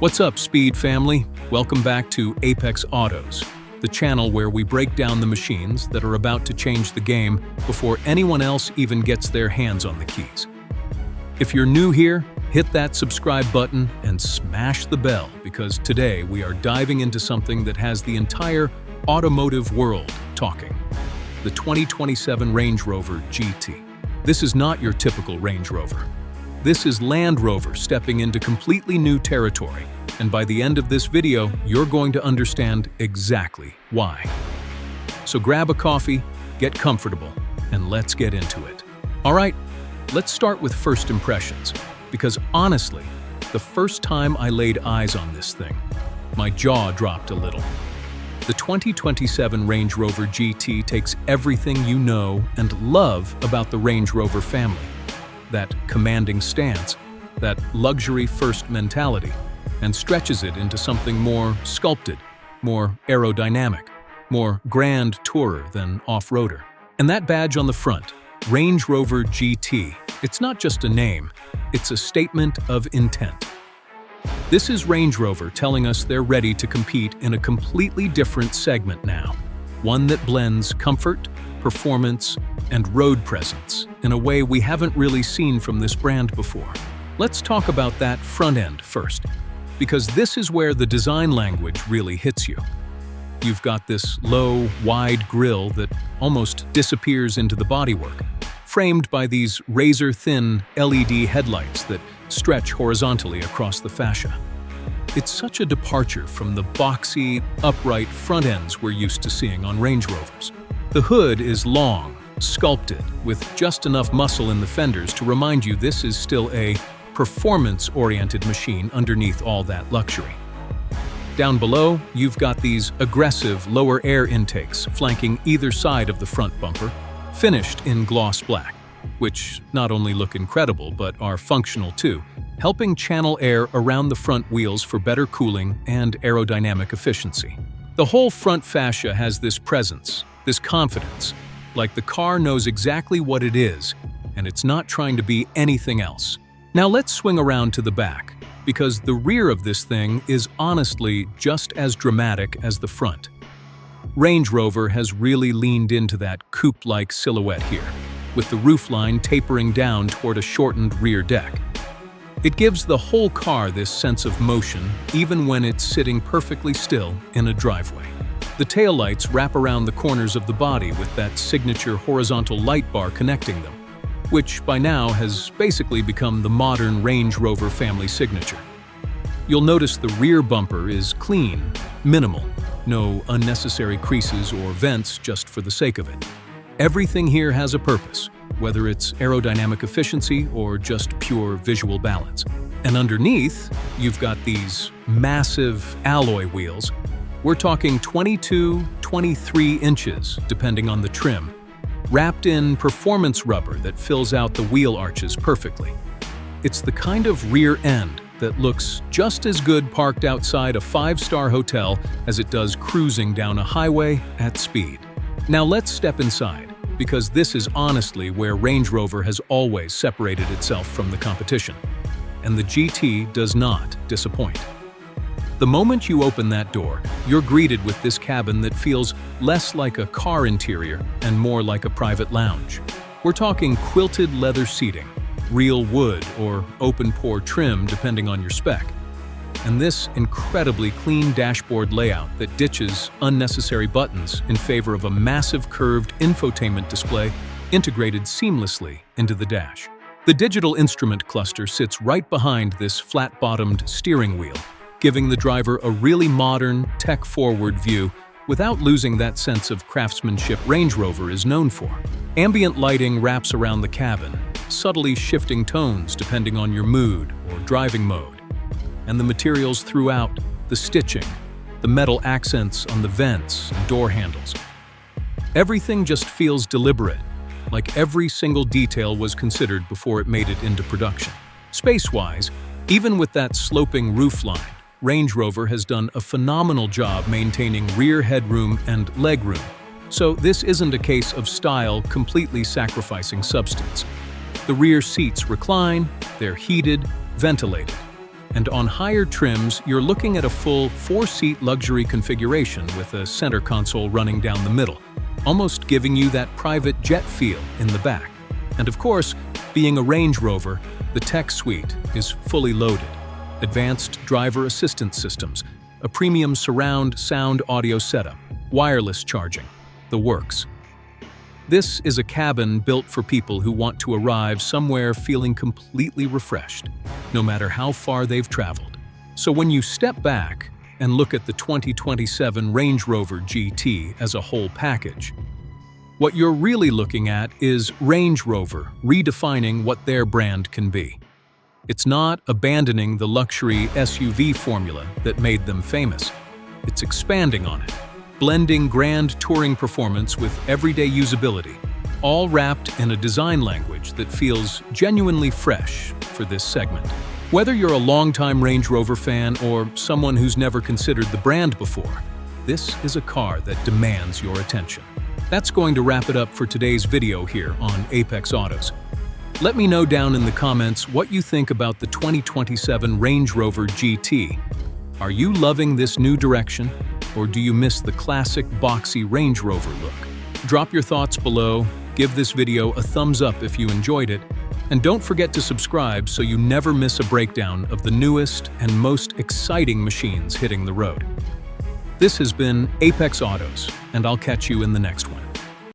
What's up, Speed family? Welcome back to Apex Autos, the channel where we break down the machines that are about to change the game before anyone else even gets their hands on the keys. If you're new here, hit that subscribe button and smash the bell because today we are diving into something that has the entire automotive world talking. The 2027 Range Rover GT. This is not your typical Range Rover. This is Land Rover stepping into completely new territory, and by the end of this video, you're going to understand exactly why. So grab a coffee, get comfortable, and let's get into it. All right, let's start with first impressions, because honestly, the first time I laid eyes on this thing, my jaw dropped a little. The 2027 Range Rover GT takes everything you know and love about the Range Rover family. That commanding stance, that luxury-first mentality, and stretches it into something more sculpted, more aerodynamic, more grand tourer than off-roader. And that badge on the front, Range Rover GT, it's not just a name, it's a statement of intent. This is Range Rover telling us they're ready to compete in a completely different segment now, one that blends comfort, performance, and road presence in a way we haven't really seen from this brand before. Let's talk about that front end first, because this is where the design language really hits you. You've got this low, wide grille that almost disappears into the bodywork, framed by these razor-thin LED headlights that stretch horizontally across the fascia. It's such a departure from the boxy, upright front ends we're used to seeing on Range Rovers. The hood is long, sculpted, with just enough muscle in the fenders to remind you this is still a performance-oriented machine underneath all that luxury. Down below, you've got these aggressive lower air intakes flanking either side of the front bumper, finished in gloss black, which not only look incredible but are functional too, helping channel air around the front wheels for better cooling and aerodynamic efficiency. The whole front fascia has this presence, this confidence, like the car knows exactly what it is, and it's not trying to be anything else. Now let's swing around to the back, because the rear of this thing is honestly just as dramatic as the front. Range Rover has really leaned into that coupe-like silhouette here, with the roofline tapering down toward a shortened rear deck. It gives the whole car this sense of motion, even when it's sitting perfectly still in a driveway. The taillights wrap around the corners of the body with that signature horizontal light bar connecting them, which by now has basically become the modern Range Rover family signature. You'll notice the rear bumper is clean, minimal, no unnecessary creases or vents just for the sake of it. Everything here has a purpose, whether it's aerodynamic efficiency or just pure visual balance. And underneath, you've got these massive alloy wheels. We're talking 22, 23 inches, depending on the trim, wrapped in performance rubber that fills out the wheel arches perfectly. It's the kind of rear end that looks just as good parked outside a five-star hotel as it does cruising down a highway at speed. Now let's step inside, because this is honestly where Range Rover has always separated itself from the competition. And the GT does not disappoint. The moment you open that door, you're greeted with this cabin that feels less like a car interior and more like a private lounge. We're talking quilted leather seating, real wood or open-pore trim depending on your spec, and this incredibly clean dashboard layout that ditches unnecessary buttons in favor of a massive curved infotainment display integrated seamlessly into the dash. The digital instrument cluster sits right behind this flat-bottomed steering wheel, giving the driver a really modern, tech-forward view without losing that sense of craftsmanship Range Rover is known for. Ambient lighting wraps around the cabin, subtly shifting tones depending on your mood or driving mode. And the materials throughout, the stitching, the metal accents on the vents and door handles. Everything just feels deliberate, like every single detail was considered before it made it into production. Space-wise, even with that sloping roofline, Range Rover has done a phenomenal job maintaining rear headroom and legroom, so this isn't a case of style completely sacrificing substance. The rear seats recline, they're heated, ventilated, And on higher trims, you're looking at a full 4-seat luxury configuration with a center console running down the middle, almost giving you that private jet feel in the back. And of course, being a Range Rover, the tech suite is fully loaded. Advanced driver assistance systems, a premium surround sound audio setup, wireless charging, the works. This is a cabin built for people who want to arrive somewhere feeling completely refreshed, no matter how far they've traveled. So when you step back and look at the 2027 Range Rover GT as a whole package, what you're really looking at is Range Rover redefining what their brand can be. It's not abandoning the luxury SUV formula that made them famous. It's expanding on it, blending grand touring performance with everyday usability, all wrapped in a design language that feels genuinely fresh for this segment. Whether you're a longtime Range Rover fan or someone who's never considered the brand before, this is a car that demands your attention. That's going to wrap it up for today's video here on Apex Autos. Let me know down in the comments what you think about the 2027 Range Rover GT. Are you loving this new direction, or do you miss the classic boxy Range Rover look? Drop your thoughts below, give this video a thumbs up if you enjoyed it, and don't forget to subscribe so you never miss a breakdown of the newest and most exciting machines hitting the road. This has been Apex Autos, and I'll catch you in the next one.